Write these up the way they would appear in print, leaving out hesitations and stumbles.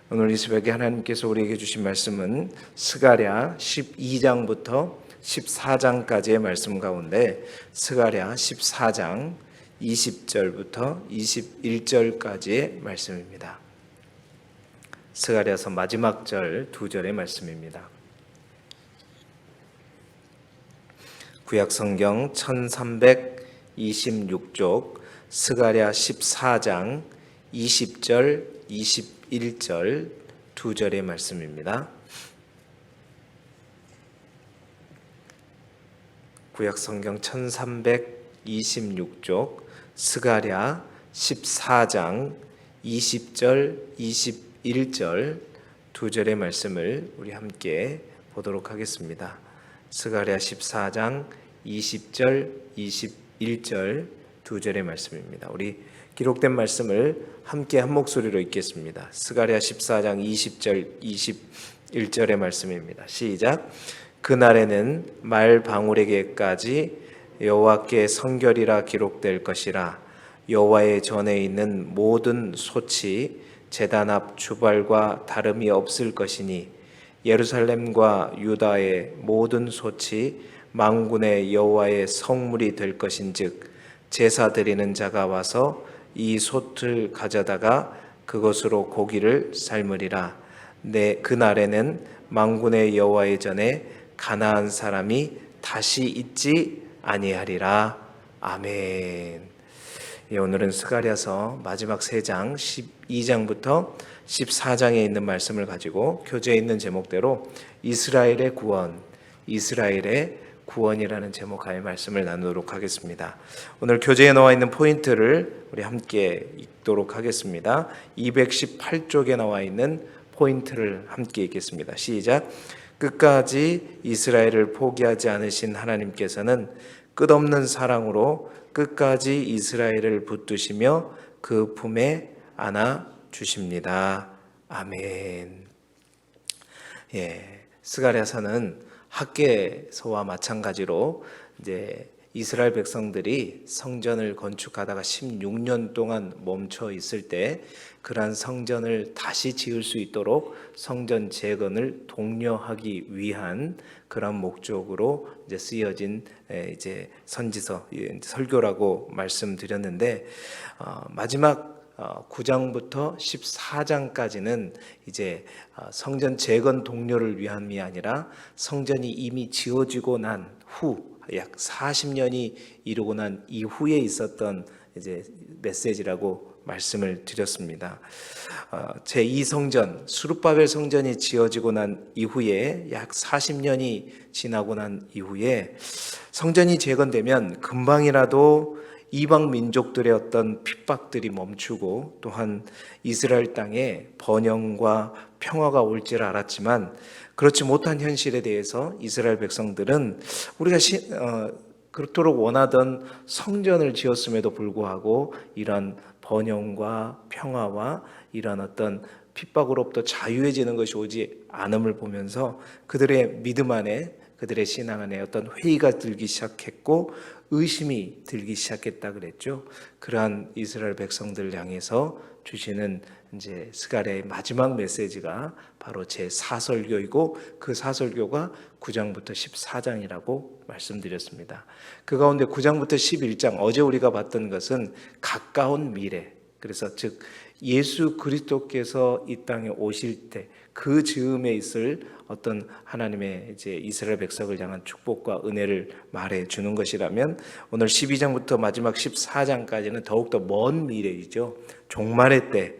오늘 이 새벽에 하나님께서 우리에게 주신 말씀은 스가랴 12장부터 14장까지의 말씀 가운데 스가랴 14장 20절부터 21절까지의 말씀입니다. 스가랴서 마지막 절 두 절의 말씀입니다. 구약성경 1326쪽 스가랴 14장 20절 21절 두 절의 말씀입니다. 구약성경 1326쪽 스가랴 14장 20절 21절 두 절의 말씀을 우리 함께 보도록 하겠습니다. 스가랴 14장 20절 21절 두 절의 말씀입니다. 우리 기록된 말씀을 함께 한 목소리로 읽겠습니다. 스가랴 14장 20절 21절의 말씀입니다. 시작. 그날에는 말 방울에게까지 여호와께 성결이라 기록될 것이라. 여호와의 전에 있는 모든 솥이 제단 앞 주발과 다름이 없을 것이니 예루살렘과 유다의 모든 솥이 만군의 여호와의 성물이 될 것인즉 제사 드리는 자가 와서 이 솥을 가져다가 그것으로 고기를 삶으리라. 그날에는 만군의 여호와의 전에 가나안 사람이 다시 있지 아니하리라. 아멘. 오늘은 스가랴서 마지막 3장 12장부터 14장에 있는 말씀을 가지고 교재에 있는 제목대로 이스라엘의 구원이라는 제목하에 말씀을 나누도록 하겠습니다. 오늘 교재에 나와 있는 포인트를 우리 함께 읽도록 하겠습니다. 218쪽에 나와 있는 포인트를 함께 읽겠습니다. 시작. 끝까지 이스라엘을 포기하지 않으신 하나님께서는 끝없는 사랑으로 끝까지 이스라엘을 붙드시며 그 품에 안아 주십니다. 아멘. 스가랴서는 학개서와 마찬가지로 이제 이스라엘 백성들이 성전을 건축하다가 16년 동안 멈춰 있을 때 그러한 성전을 다시 지을 수 있도록 성전 재건을 독려하기 위한 그런 목적으로 이제 쓰여진 이제 선지서 설교라고 말씀드렸는데 마지막 9장부터 14장까지는 이제 성전 재건 독려를 위함이 아니라 성전이 이미 지어지고 난 후 약 40년이 이루고 난 이후에 있었던 이제 메시지라고 말씀을 드렸습니다. 제2성전 수룹바벨 성전이 지어지고 난 이후에 약 40년이 지나고 난 이후에 성전이 재건되면 금방이라도 이방 민족들의 어떤 핍박들이 멈추고 또한 이스라엘 땅에 번영과 평화가 올 줄 알았지만 그렇지 못한 현실에 대해서 이스라엘 백성들은 우리가 그렇도록 원하던 성전을 지었음에도 불구하고 이런 번영과 평화와 이런 어떤 핍박으로부터 자유해지는 것이 오지 않음을 보면서 그들의 믿음 안에 그들의 신앙 안에 어떤 회의가 들기 시작했고 의심이 들기 시작했다 그랬죠. 그러한 이스라엘 백성들을 향해서 주시는 이제 스가랴의 마지막 메시지가 바로 제 사설교이고 그 사설교가 9장부터 14장이라고 말씀드렸습니다. 그 가운데 9장부터 11장 어제 우리가 봤던 것은 가까운 미래. 그래서 즉 예수 그리스도께서 이 땅에 오실 때 그 즈음에 있을 어떤 하나님의 이제 이스라엘 백성을 향한 축복과 은혜를 말해 주는 것이라면 오늘 12장부터 마지막 14장까지는 더욱더 먼 미래이죠. 종말의 때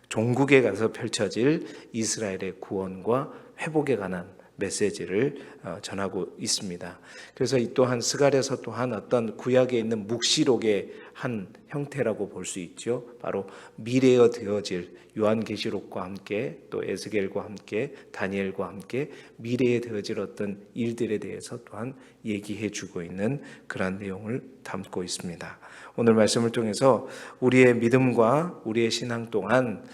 종국에 가서 펼쳐질 이스라엘의 구원과 회복에 관한 메시지를 전하고 있습니다. 그래서 이 또한 스가랴서 또한 어떤 구약에 있는 묵시록의 한 형태라고 볼 수 있죠. 바로 미래에 되어질 요한계시록과 함께 또 에스겔과 함께 다니엘과 함께 미래에 되어질 어떤 일들에 대해서 또한 얘기해 주고 있는 그러한 내용을 담고 있습니다. 오늘 말씀을 통해서 우리의 믿음과 우리의 신앙 또한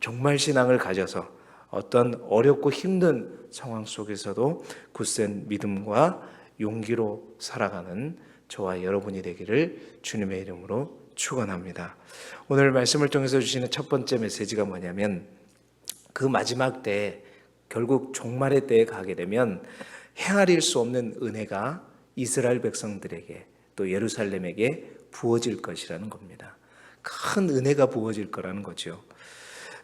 정말 신앙을 가져서 어떤 어렵고 힘든 상황 속에서도 굳센 믿음과 용기로 살아가는 저와 여러분이 되기를 주님의 이름으로 축원합니다. 오늘 말씀을 통해서 주시는 첫 번째 메시지가 뭐냐면 그 마지막 때 결국 종말의 때에 가게 되면 헤아릴 수 없는 은혜가 이스라엘 백성들에게 또 예루살렘에게 부어질 것이라는 겁니다. 큰 은혜가 부어질 거라는 거죠.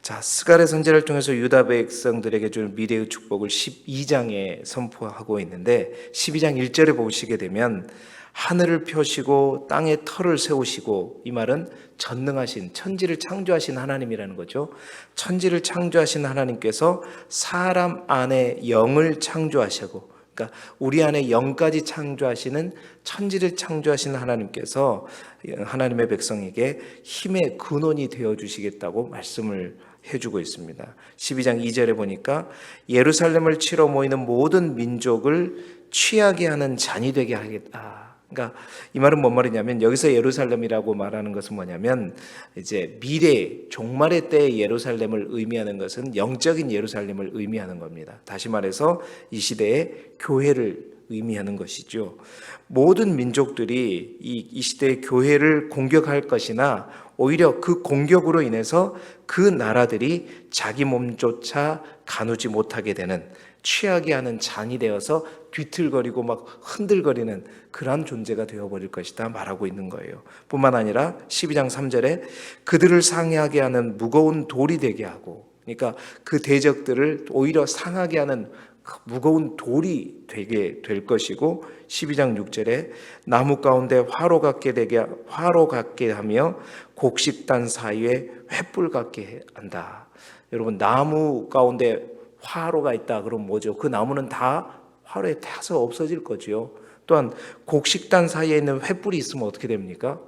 자, 스가랴 선지자를 통해서 유다 백성들에게 줄 미래의 축복을 12장에 선포하고 있는데 12장 1절에 보시게 되면 하늘을 펴시고 땅에 터를 세우시고, 이 말은 전능하신 천지를 창조하신 하나님이라는 거죠. 천지를 창조하신 하나님께서 사람 안에 영을 창조하시고, 그러니까 우리 안에 영까지 창조하시는 천지를 창조하신 하나님께서 하나님의 백성에게 힘의 근원이 되어주시겠다고 말씀을 해주고 있습니다. 12장 2절에 보니까 예루살렘을 치러 모이는 모든 민족을 취하게 하는 잔이 되게 하겠다. 그러니까 이 말은 뭔 말이냐면, 여기서 예루살렘이라고 말하는 것은 뭐냐면 이제 미래 종말의 때의 예루살렘을 의미하는 것은 영적인 예루살렘을 의미하는 겁니다. 다시 말해서 이 시대의 교회를 의미하는 것이죠. 모든 민족들이 이 시대의 교회를 공격할 것이나 오히려 그 공격으로 인해서 그 나라들이 자기 몸조차 가누지 못하게 되는, 취하게 하는 잔이 되어서 뒤틀거리고 막 흔들거리는 그러한 존재가 되어버릴 것이다 말하고 있는 거예요. 뿐만 아니라 12장 3절에 그들을 상해하게 하는 무거운 돌이 되게 하고, 그러니까 그 대적들을 오히려 상하게 하는 무거운 돌이 되게 될 것이고, 12장 6절에 나무 가운데 화로 같게 하며 곡식단 사이에 횃불 같게 한다. 여러분, 나무 가운데 화로가 있다 그러면 뭐죠? 그 나무는 다 화로에 타서 없어질 거죠. 또한 곡식단 사이에 있는 횃불이 있으면 어떻게 됩니까?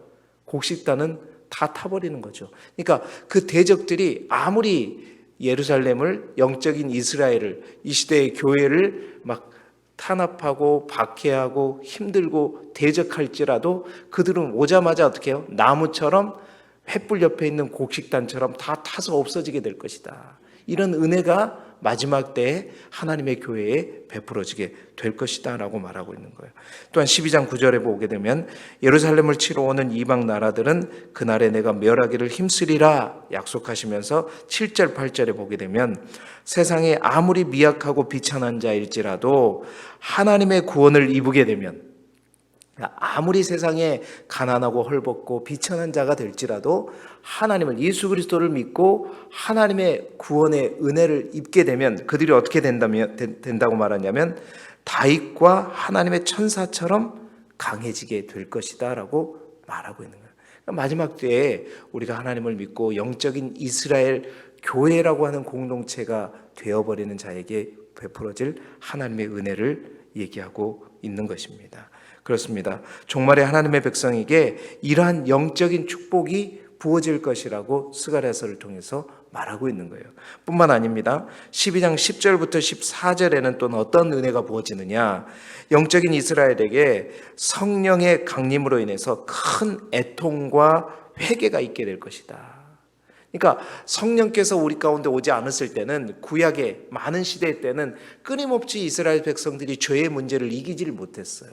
곡식단은 다 타버리는 거죠. 그러니까 그 대적들이 아무리 예루살렘을, 영적인 이스라엘을, 이 시대의 교회를 막 탄압하고 박해하고 힘들고 대적할지라도 그들은 오자마자 어떻게 해요? 나무처럼 횃불 옆에 있는 곡식단처럼 다 타서 없어지게 될 것이다. 이런 은혜가 마지막 때에 하나님의 교회에 베풀어지게 될 것이다 라고 말하고 있는 거예요. 또한 12장 9절에 보게 되면 예루살렘을 치러 오는 이방 나라들은 그날에 내가 멸하기를 힘쓰리라 약속하시면서 7절 8절에 보게 되면 세상에 아무리 미약하고 비천한 자일지라도 하나님의 구원을 입게 되면, 아무리 세상에 가난하고 헐벗고 비천한 자가 될지라도 하나님을, 예수 그리스도를 믿고 하나님의 구원의 은혜를 입게 되면 그들이 어떻게 된다고 말하냐면 다윗과 하나님의 천사처럼 강해지게 될 것이다 라고 말하고 있는 거예요. 그러니까 마지막 때에 우리가 하나님을 믿고 영적인 이스라엘 교회라고 하는 공동체가 되어버리는 자에게 베풀어질 하나님의 은혜를 얘기하고 있는 것입니다. 그렇습니다. 종말에 하나님의 백성에게 이러한 영적인 축복이 부어질 것이라고 스가랴서를 통해서 말하고 있는 거예요. 뿐만 아닙니다. 12장 10절부터 14절에는 또 어떤 은혜가 부어지느냐, 영적인 이스라엘에게 성령의 강림으로 인해서 큰 애통과 회개가 있게 될 것이다. 그러니까 성령께서 우리 가운데 오지 않았을 때는, 구약의 많은 시대 때는 끊임없이 이스라엘 백성들이 죄의 문제를 이기지를 못했어요.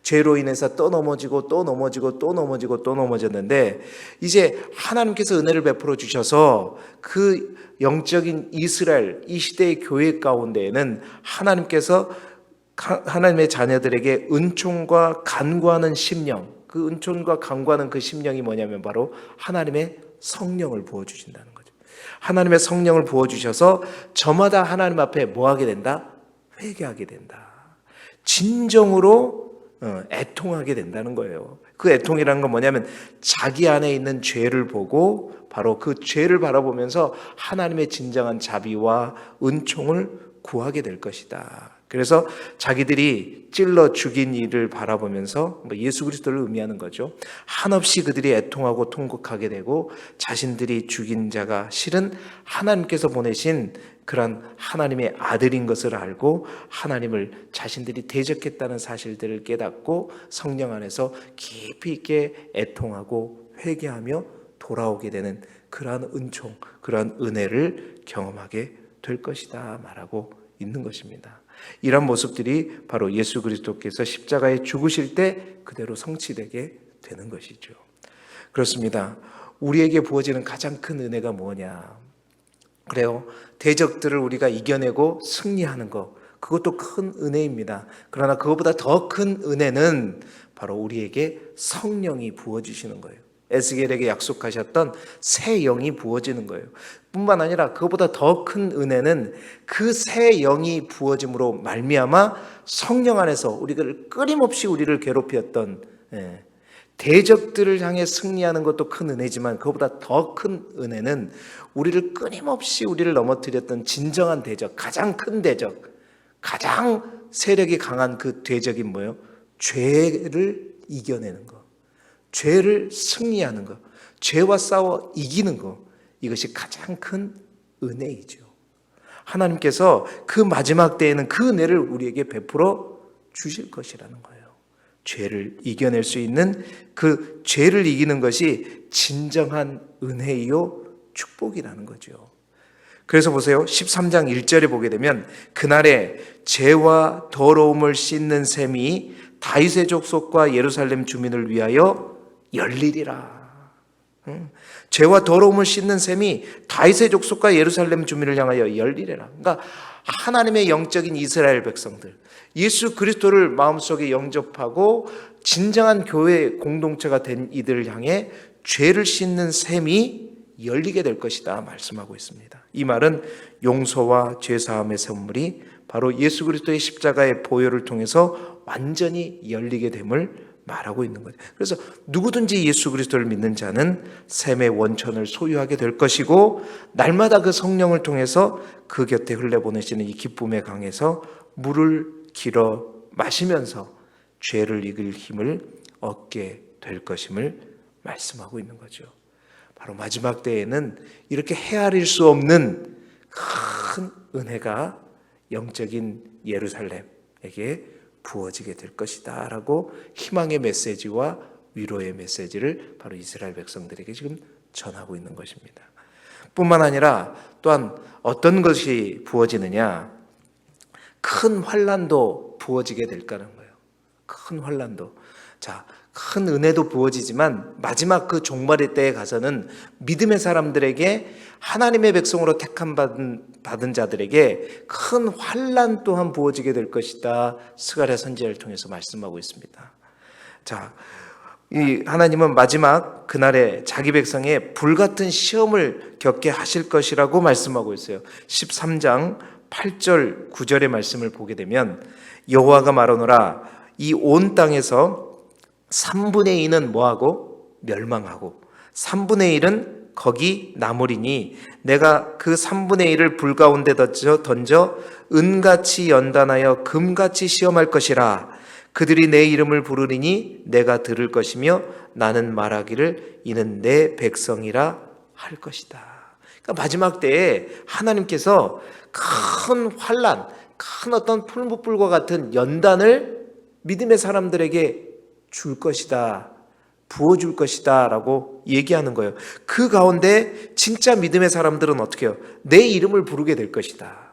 죄로 인해서 또 넘어지고 또 넘어지고 또 넘어지고 또 넘어졌는데, 이제 하나님께서 은혜를 베풀어 주셔서 그 영적인 이스라엘, 이 시대의 교회 가운데에는 하나님께서 하나님의 자녀들에게 은총과 간구하는 심령, 그 은총과 간구하는 그 심령이 뭐냐면 바로 하나님의 성령을 부어주신다는 거죠. 하나님의 성령을 부어주셔서 저마다 하나님 앞에 뭐 하게 된다? 회개하게 된다. 진정으로 애통하게 된다는 거예요. 그 애통이라는 건 뭐냐면 자기 안에 있는 죄를 보고 바로 그 죄를 바라보면서 하나님의 진정한 자비와 은총을 구하게 될 것이다. 그래서 자기들이 찔러 죽인 이를 바라보면서 예수 그리스도를 의미하는 거죠. 한없이 그들이 애통하고 통곡하게 되고, 자신들이 죽인 자가 실은 하나님께서 보내신 그런 하나님의 아들인 것을 알고 하나님을 자신들이 대적했다는 사실들을 깨닫고 성령 안에서 깊이 있게 애통하고 회개하며 돌아오게 되는 그러한 은총, 그러한 은혜를 경험하게 될 것이다 말하고 있는 것입니다. 이런 모습들이 바로 예수 그리스도께서 십자가에 죽으실 때 그대로 성취되게 되는 것이죠. 그렇습니다. 우리에게 부어지는 가장 큰 은혜가 뭐냐? 그래요. 대적들을 우리가 이겨내고 승리하는 것, 그것도 큰 은혜입니다. 그러나 그것보다 더 큰 은혜는 바로 우리에게 성령이 부어주시는 거예요. 에스겔에게 약속하셨던 새 영이 부어지는 거예요. 뿐만 아니라 그것보다 더 큰 은혜는 그 새 영이 부어짐으로 말미암아 성령 안에서 우리를 끊임없이 우리를 괴롭혔던 대적들을 향해 승리하는 것도 큰 은혜지만 그것보다 더 큰 은혜는 우리를 끊임없이 우리를 넘어뜨렸던 진정한 대적, 가장 큰 대적, 가장 세력이 강한 그 대적이 뭐예요? 죄를 이겨내는 것, 죄를 승리하는 것, 죄와 싸워 이기는 것, 이것이 가장 큰 은혜이죠. 하나님께서 그 마지막 때에는 그 은혜를 우리에게 베풀어 주실 것이라는 거예요. 죄를 이겨낼 수 있는 그 죄를 이기는 것이 진정한 은혜이요 축복이라는 거죠. 그래서 보세요. 13장 1절에 보게 되면 그날에 죄와 더러움을 씻는 셈이 다윗의 족속과 예루살렘 주민을 위하여 열리리라. 죄와 더러움을 씻는 셈이 다윗의 족속과 예루살렘 주민을 향하여 열리리라. 그러니까 하나님의 영적인 이스라엘 백성들, 예수 그리스도를 마음속에 영접하고 진정한 교회 공동체가 된 이들을 향해 죄를 씻는 셈이 열리게 될 것이다 말씀하고 있습니다. 이 말은 용서와 죄사함의 선물이 바로 예수 그리스도의 십자가의 보혈을 통해서 완전히 열리게 됨을 말하고 있는 거죠. 그래서 누구든지 예수 그리스도를 믿는 자는 샘의 원천을 소유하게 될 것이고 날마다 그 성령을 통해서 그 곁에 흘려보내시는 이 기쁨의 강에서 물을 길어 마시면서 죄를 이길 힘을 얻게 될 것임을 말씀하고 있는 거죠. 바로 마지막 때에는 이렇게 헤아릴 수 없는 큰 은혜가 영적인 예루살렘에게 부어지게 될 것이다 라고 희망의 메시지와 위로의 메시지를 바로 이스라엘 백성들에게 지금 전하고 있는 것입니다. 뿐만 아니라 또한 어떤 것이 부어지느냐, 큰 환난도 부어지게 될 거라는 거예요. 큰 환난도. 자, 큰 은혜도 부어지지만 마지막 그 종말의 때에 가서는 믿음의 사람들에게, 하나님의 백성으로 택함 받은 자들에게 큰 환난 또한 부어지게 될 것이다. 스가랴 선지자를 통해서 말씀하고 있습니다. 자, 이 하나님은 마지막 그날에 자기 백성의 불같은 시험을 겪게 하실 것이라고 말씀하고 있어요. 13장 8절 9절의 말씀을 보게 되면 여호와가 말하노라, 이 온 땅에서 3분의 2는 뭐하고? 멸망하고 3분의 1은 거기 남으리니 내가 그 3분의 1을 불 가운데 던져 은같이 연단하여 금같이 시험할 것이라. 그들이 내 이름을 부르리니 내가 들을 것이며 나는 말하기를 이는 내 백성이라 할 것이다. 그러니까 마지막 때에 하나님께서 큰 환난, 큰 어떤 풀무불과 같은 연단을 믿음의 사람들에게 줄 것이다, 부어줄 것이다 라고 얘기하는 거예요. 그 가운데 진짜 믿음의 사람들은 어떻게 해요? 내 이름을 부르게 될 것이다.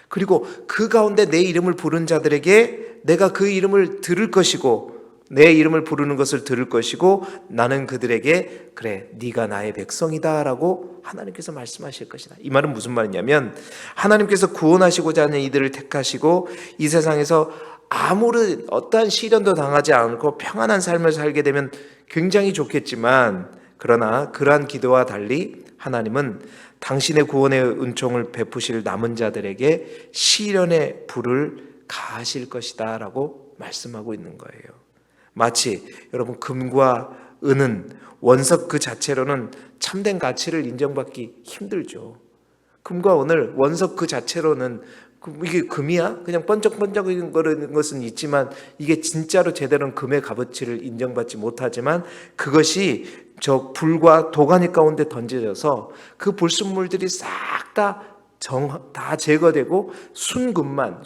그리고 그 가운데 내 이름을 부른 자들에게 내가 그 이름을 들을 것이고, 내 이름을 부르는 것을 들을 것이고, 나는 그들에게 그래 네가 나의 백성이다 라고 하나님께서 말씀하실 것이다. 이 말은 무슨 말이냐면 하나님께서 구원하시고자 하는 이들을 택하시고 이 세상에서 아무런 어떠한 시련도 당하지 않고 평안한 삶을 살게 되면 굉장히 좋겠지만, 그러나 그러한 기도와 달리 하나님은 당신의 구원의 은총을 베푸실 남은 자들에게 시련의 불을 가하실 것이다 라고 말씀하고 있는 거예요. 마치 여러분, 금과 은은 원석 그 자체로는 참된 가치를 인정받기 힘들죠. 금과 은을 원석 그 자체로는 이게 금이야? 그냥 번쩍번쩍거리는 것은 있지만 이게 진짜로 제대로는 금의 값어치를 인정받지 못하지만 그것이 저 불과 도가니 가운데 던져져서 그 불순물들이 싹 다 제거되고 순금만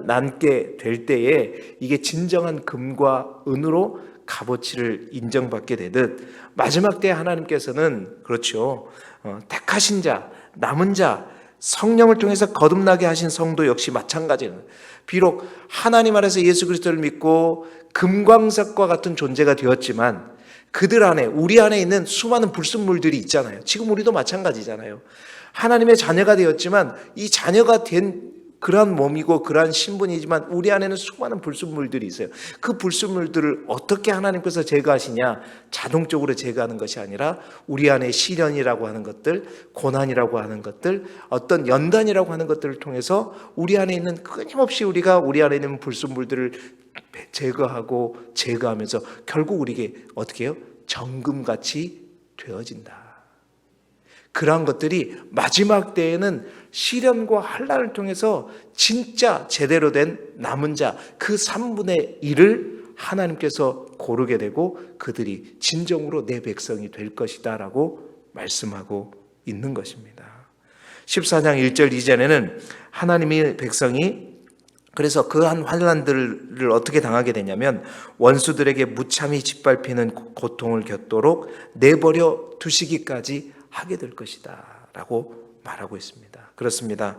남게 될 때에 이게 진정한 금과 은으로 값어치를 인정받게 되듯 마지막 때 하나님께서는 그렇죠. 택하신 자, 남은 자, 성령을 통해서 거듭나게 하신 성도 역시 마찬가지예요. 비록 하나님 안에서 예수 그리스도를 믿고 금광석과 같은 존재가 되었지만 그들 안에, 우리 안에 있는 수많은 불순물들이 있잖아요. 지금 우리도 마찬가지잖아요. 하나님의 자녀가 되었지만 이 자녀가 된 그러한 몸이고 그러한 신분이지만 우리 안에는 수많은 불순물들이 있어요. 그 불순물들을 어떻게 하나님께서 제거하시냐? 자동적으로 제거하는 것이 아니라 우리 안에 시련이라고 하는 것들, 고난이라고 하는 것들, 어떤 연단이라고 하는 것들을 통해서 우리 안에 있는 끊임없이 우리가 우리 안에 있는 불순물들을 제거하고 제거하면서 결국 우리에게 어떻게 해요? 정금같이 되어진다. 그러한 것들이 마지막 때에는 시련과 환난을 통해서 진짜 제대로 된 남은 자 그 3분의 1을 하나님께서 고르게 되고 그들이 진정으로 내 백성이 될 것이다 라고 말씀하고 있는 것입니다. 14장 1절 이전에는 하나님의 백성이 그래서 그한 환난들을 어떻게 당하게 되냐면 원수들에게 무참히 짓밟히는 고통을 겪도록 내버려 두시기까지 하게 될 것이다 라고 말하고 있습니다. 그렇습니다.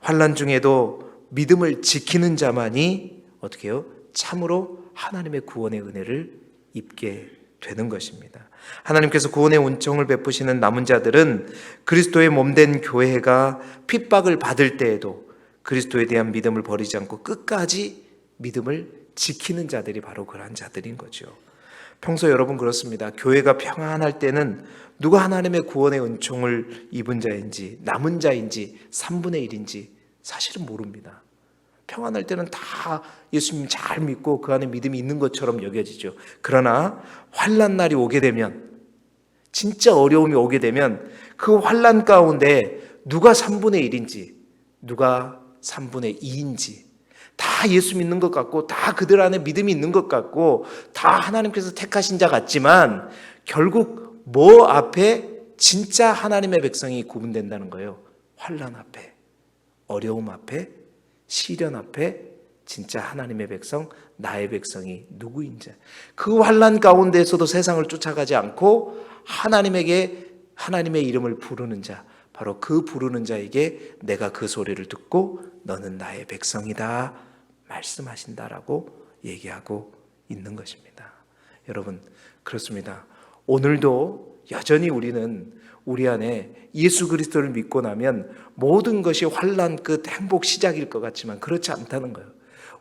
환난 중에도 믿음을 지키는 자만이 어떻게 해요? 참으로 하나님의 구원의 은혜를 입게 되는 것입니다. 하나님께서 구원의 은총을 베푸시는 남은 자들은 그리스도의 몸된 교회가 핍박을 받을 때에도 그리스도에 대한 믿음을 버리지 않고 끝까지 믿음을 지키는 자들이 바로 그러한 자들인 거죠. 평소 여러분 그렇습니다. 교회가 평안할 때는 누가 하나님의 구원의 은총을 입은 자인지 남은 자인지 3분의 1인지 사실은 모릅니다. 평안할 때는 다 예수님 잘 믿고 그 안에 믿음이 있는 것처럼 여겨지죠. 그러나 환난 날이 오게 되면 진짜 어려움이 오게 되면 그 환난 가운데 누가 3분의 1인지 누가 3분의 2인지 다 예수 믿는 것 같고 다 그들 안에 믿음이 있는 것 같고 다 하나님께서 택하신 자 같지만 결국 뭐 앞에 진짜 하나님의 백성이 구분된다는 거예요. 환난 앞에, 어려움 앞에, 시련 앞에 진짜 하나님의 백성, 나의 백성이 누구인지 그 환난 가운데에서도 세상을 쫓아가지 않고 하나님의 이름을 부르는 자 바로 그 부르는 자에게 내가 그 소리를 듣고 너는 나의 백성이다 말씀하신다라고 얘기하고 있는 것입니다. 여러분 그렇습니다. 오늘도 여전히 우리는 우리 안에 예수 그리스도를 믿고 나면 모든 것이 환난 끝 행복 시작일 것 같지만 그렇지 않다는 거예요.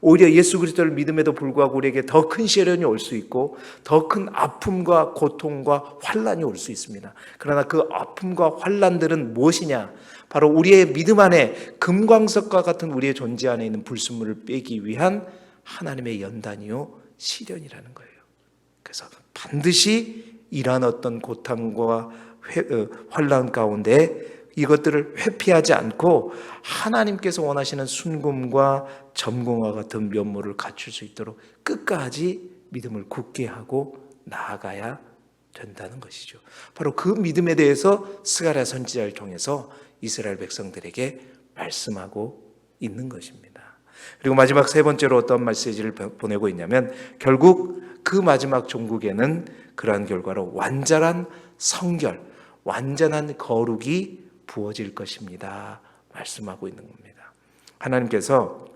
오히려 예수 그리스도를 믿음에도 불구하고 우리에게 더 큰 시련이 올 수 있고 더 큰 아픔과 고통과 환난이 올 수 있습니다. 그러나 그 아픔과 환난들은 무엇이냐? 바로 우리의 믿음 안에 금광석과 같은 우리의 존재 안에 있는 불순물을 빼기 위한 하나님의 연단이요 시련이라는 거예요. 그래서 반드시 이러한 어떤 고통과 환난 가운데 이것들을 회피하지 않고 하나님께서 원하시는 순금과 점검과 같은 면모를 갖출 수 있도록 끝까지 믿음을 굳게 하고 나아가야 된다는 것이죠. 바로 그 믿음에 대해서 스가랴 선지자를 통해서 이스라엘 백성들에게 말씀하고 있는 것입니다. 그리고 마지막 세 번째로 어떤 메시지를 보내고 있냐면 결국 그 마지막 종국에는 그러한 결과로 완전한 성결, 완전한 거룩이 부어질 것입니다. 말씀하고 있는 겁니다. 하나님께서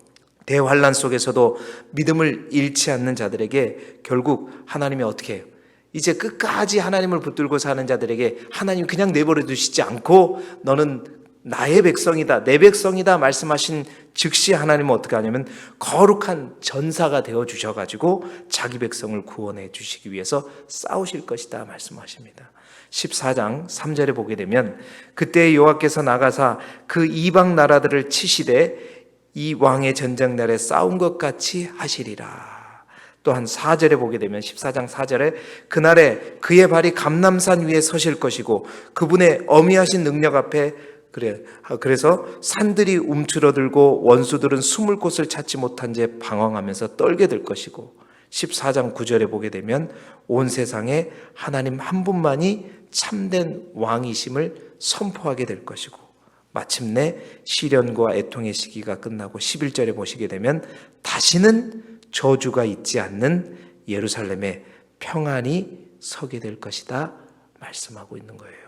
대환난 속에서도 믿음을 잃지 않는 자들에게 결국 하나님이 어떻게 해요? 이제 끝까지 하나님을 붙들고 사는 자들에게 하나님 그냥 내버려 두시지 않고 너는 나의 백성이다, 내 백성이다 말씀하신 즉시 하나님은 어떻게 하냐면 거룩한 전사가 되어 주셔가지고 자기 백성을 구원해 주시기 위해서 싸우실 것이다 말씀하십니다. 14장 3절에 보게 되면 그때 여호와께서 나가사 그 이방 나라들을 치시되 이 왕의 전쟁 날에 싸운 것 같이 하시리라. 또한 4절에 보게 되면 14장 4절에 그날에 그의 발이 감람산 위에 서실 것이고 그분의 어미하신 능력 앞에 그래서 산들이 움츠러들고 원수들은 숨을 곳을 찾지 못한 채 방황하면서 떨게 될 것이고 14장 9절에 보게 되면 온 세상에 하나님 한 분만이 참된 왕이심을 선포하게 될 것이고 마침내 시련과 애통의 시기가 끝나고 11절에 보시게 되면 다시는 저주가 있지 않는 예루살렘에 평안이 서게 될 것이다 말씀하고 있는 거예요.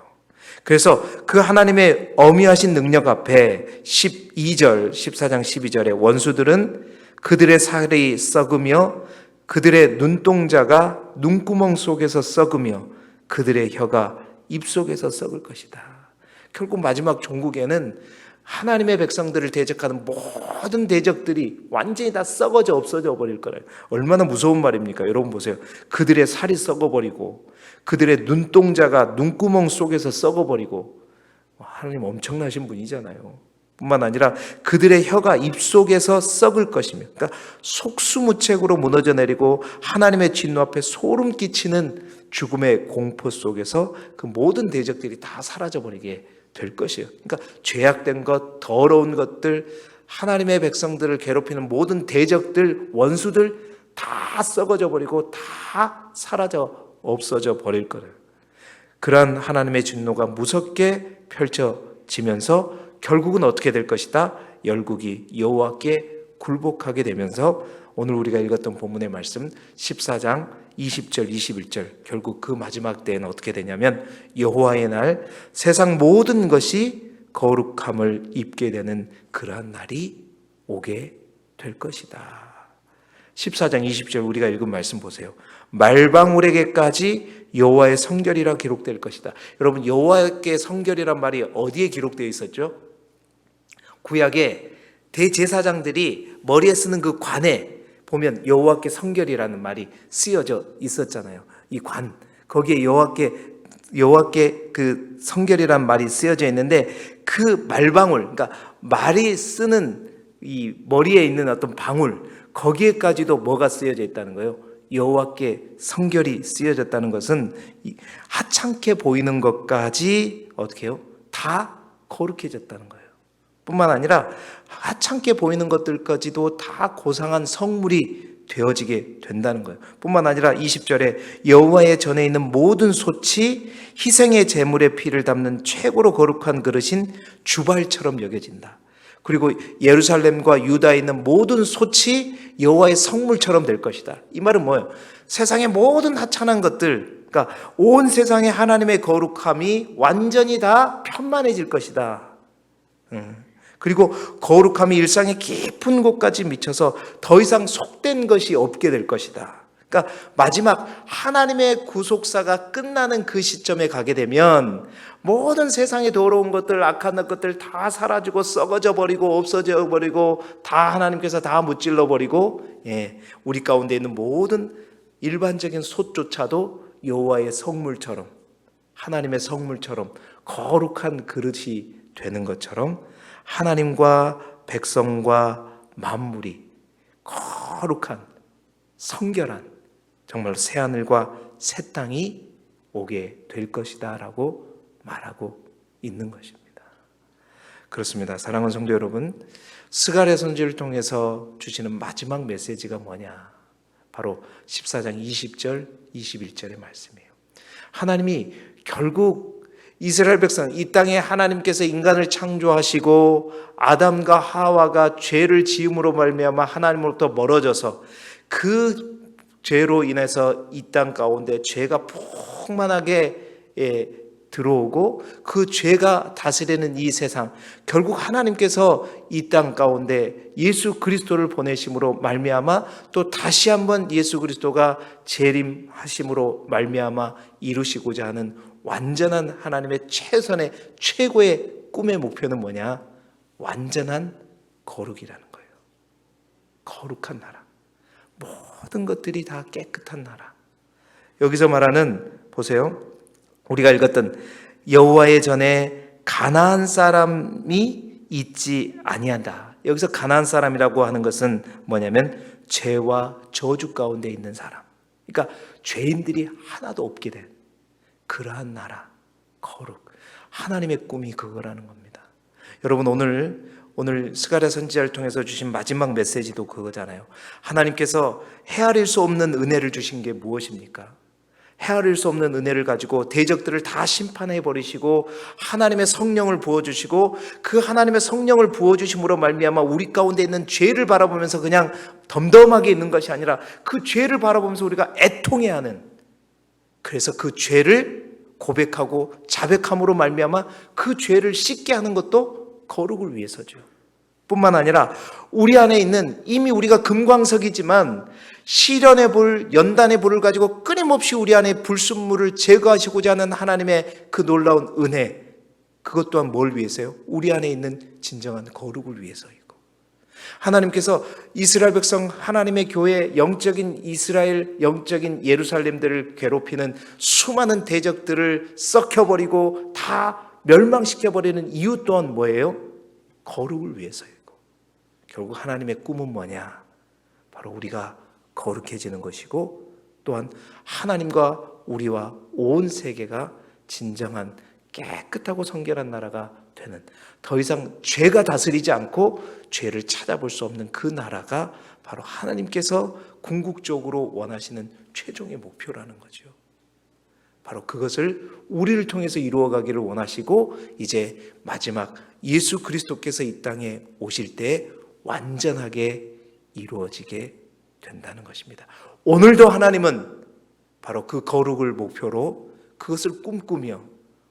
그래서 그 하나님의 어미하신 능력 앞에 12절, 14장 12절에 원수들은 그들의 살이 썩으며 그들의 눈동자가 눈구멍 속에서 썩으며 그들의 혀가 입속에서 썩을 것이다. 결국 마지막 종국에는 하나님의 백성들을 대적하는 모든 대적들이 완전히 다 썩어져 없어져 버릴 거래요. 얼마나 무서운 말입니까? 여러분 보세요. 그들의 살이 썩어버리고 그들의 눈동자가 눈구멍 속에서 썩어버리고, 하나님 엄청나신 분이잖아요. 뿐만 아니라 그들의 혀가 입속에서 썩을 것이며, 그러니까 속수무책으로 무너져 내리고 하나님의 진노 앞에 소름 끼치는 죽음의 공포 속에서 그 모든 대적들이 다 사라져버리게 될 것이에요. 그러니까 죄악된 것, 더러운 것들, 하나님의 백성들을 괴롭히는 모든 대적들, 원수들 다 썩어져 버리고 다 사라져 없어져 버릴 거예요. 그러한 하나님의 진노가 무섭게 펼쳐지면서 결국은 어떻게 될 것이다? 열국이 여호와께 굴복하게 되면서 오늘 우리가 읽었던 본문의 말씀 14장 20절 21절, 결국 그 마지막 때에는 어떻게 되냐면 여호와의 날, 세상 모든 것이 거룩함을 입게 되는 그러한 날이 오게 될 것이다. 14장 20절 우리가 읽은 말씀 보세요. 말방울에게까지 여호와의 성결이라 기록될 것이다. 여러분, 여호와께 성결이란 말이 어디에 기록되어 있었죠? 구약의 대제사장들이 머리에 쓰는 그 관에 보면 여호와께 성결이라는 말이 쓰여져 있었잖아요. 이 관, 거기에 여호와께 그 성결이라는 말이 쓰여져 있는데, 그 말방울, 그러니까 말이 쓰는 이 머리에 있는 어떤 방울, 거기에까지도 뭐가 쓰여져 있다는 거예요? 여호와께 성결이 쓰여졌다는 것은 하찮게 보이는 것까지 어떻게 해요? 다 거룩해졌다는 거예요. 뿐만 아니라 하찮게 보이는 것들까지도 다 고상한 성물이 되어지게 된다는 거예요. 뿐만 아니라 20절에 여호와의 전에 있는 모든 솥이 희생의 제물의 피를 담는 최고로 거룩한 그릇인 주발처럼 여겨진다. 그리고 예루살렘과 유다에 있는 모든 솥이 여호와의 성물처럼 될 것이다. 이 말은 뭐예요? 세상의 모든 하찮은 것들, 그러니까 온 세상의 하나님의 거룩함이 완전히 다 편만해질 것이다. 그리고 거룩함이 일상의 깊은 곳까지 미쳐서 더 이상 속된 것이 없게 될 것이다. 그러니까 마지막 하나님의 구속사가 끝나는 그 시점에 가게 되면 모든 세상의 더러운 것들, 악한 것들 다 사라지고 썩어져 버리고 없어져 버리고 다 하나님께서 다 무찔러 버리고, 우리 가운데 있는 모든 일반적인 솥조차도 여호와의 성물처럼, 하나님의 성물처럼 거룩한 그릇이 되는 것처럼 하나님과 백성과 만물이 거룩한 성결한 정말 새하늘과 새 땅이 오게 될 것이다 라고 말하고 있는 것입니다. 그렇습니다. 사랑하는 성도 여러분, 스가랴 선지를 통해서 주시는 마지막 메시지가 뭐냐? 바로 14장 20절 21절의 말씀이에요. 하나님이 결국 이스라엘 백성, 이 땅에 하나님께서 인간을 창조하시고 아담과 하와가 죄를 지음으로 말미암아 하나님으로부터 멀어져서 그 죄로 인해서 이 땅 가운데 죄가 풍만하게 들어오고 그 죄가 다스리는 이 세상, 결국 하나님께서 이 땅 가운데 예수 그리스도를 보내심으로 말미암아 또 다시 한번 예수 그리스도가 재림하심으로 말미암아 이루시고자 하는 완전한 하나님의 최선의 최고의 꿈의 목표는 뭐냐? 완전한 거룩이라는 거예요. 거룩한 나라, 모든 것들이 다 깨끗한 나라. 여기서 말하는, 보세요, 우리가 읽었던 여호와의 전에 가나안 사람이 있지 아니한다. 여기서 가나안 사람이라고 하는 것은 뭐냐면 죄와 저주 가운데 있는 사람, 그러니까 죄인들이 하나도 없게 된 그러한 나라, 거룩. 하나님의 꿈이 그거라는 겁니다. 여러분, 오늘 스가랴 선지자를 통해서 주신 마지막 메시지도 그거잖아요. 하나님께서 헤아릴 수 없는 은혜를 주신 게 무엇입니까? 헤아릴 수 없는 은혜를 가지고 대적들을 다 심판해 버리시고 하나님의 성령을 부어주시고 그 하나님의 성령을 부어주심으로 말미암아 우리 가운데 있는 죄를 바라보면서 그냥 덤덤하게 있는 것이 아니라 그 죄를 바라보면서 우리가 애통해야 하는, 그래서 그 죄를 고백하고 자백함으로 말미암아 그 죄를 씻게 하는 것도 거룩을 위해서죠. 뿐만 아니라 우리 안에 있는, 이미 우리가 금광석이지만 시련의 불, 연단의 불을 가지고 끊임없이 우리 안에 불순물을 제거하시고자 하는 하나님의 그 놀라운 은혜, 그것 또한 뭘 위해서요? 우리 안에 있는 진정한 거룩을 위해서이고, 하나님께서 이스라엘 백성, 하나님의 교회, 영적인 이스라엘, 영적인 예루살렘들을 괴롭히는 수많은 대적들을 썩혀버리고 다 멸망시켜버리는 이유 또한 뭐예요? 거룩을 위해서이고, 결국 하나님의 꿈은 뭐냐? 바로 우리가 거룩해지는 것이고, 또한 하나님과 우리와 온 세계가 진정한 깨끗하고 성결한 나라가 되는, 더 이상 죄가 다스리지 않고 죄를 찾아볼 수 없는 그 나라가 바로 하나님께서 궁극적으로 원하시는 최종의 목표라는 거죠. 바로 그것을 우리를 통해서 이루어가기를 원하시고, 이제 마지막 예수 그리스도께서 이 땅에 오실 때 완전하게 이루어지게 된다는 것입니다. 오늘도 하나님은 바로 그 거룩을 목표로 그것을 꿈꾸며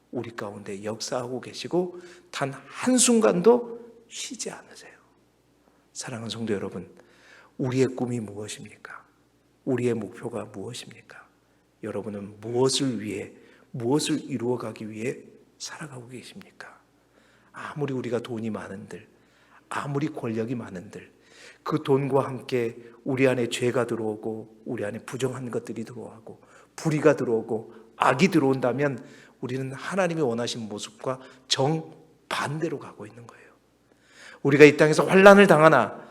우리 가운데 역사하고 계시고, 단 한순간도 쉬지 않으세요. 사랑하는 성도 여러분, 우리의 꿈이 무엇입니까? 우리의 목표가 무엇입니까? 여러분은 무엇을 위해, 무엇을 이루어가기 위해 살아가고 계십니까? 아무리 우리가 돈이 많은들, 아무리 권력이 많은들, 그 돈과 함께 우리 안에 죄가 들어오고, 우리 안에 부정한 것들이 들어오고, 불의가 들어오고, 악이 들어온다면 우리는 하나님이 원하신 모습과 정반대로 가고 있는 거예요. 우리가 이 땅에서 환난을 당하나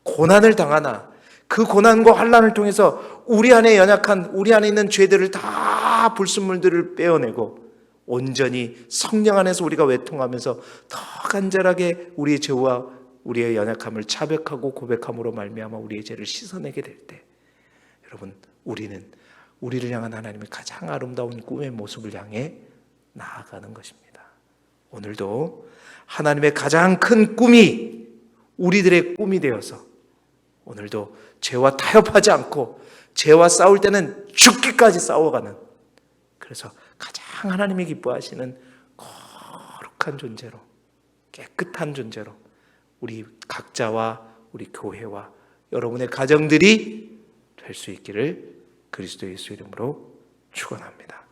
고난을 당하나 그 고난과 환난을 통해서 우리 안에 연약한, 우리 안에 있는 죄들을 다, 불순물들을 빼어내고 온전히 성령 안에서 우리가 외통하면서 더 간절하게 우리의 죄와 우리의 연약함을 자백하고 고백함으로 말미암아 우리의 죄를 씻어내게 될 때, 여러분, 우리는 우리를 향한 하나님의 가장 아름다운 꿈의 모습을 향해 나아가는 것입니다. 오늘도 하나님의 가장 큰 꿈이 우리들의 꿈이 되어서 오늘도 죄와 타협하지 않고 죄와 싸울 때는 죽기까지 싸워가는, 그래서 가장 하나님이 기뻐하시는 거룩한 존재로, 깨끗한 존재로 우리 각자와 우리 교회와 여러분의 가정들이 될 수 있기를 그리스도 예수 이름으로 축원합니다.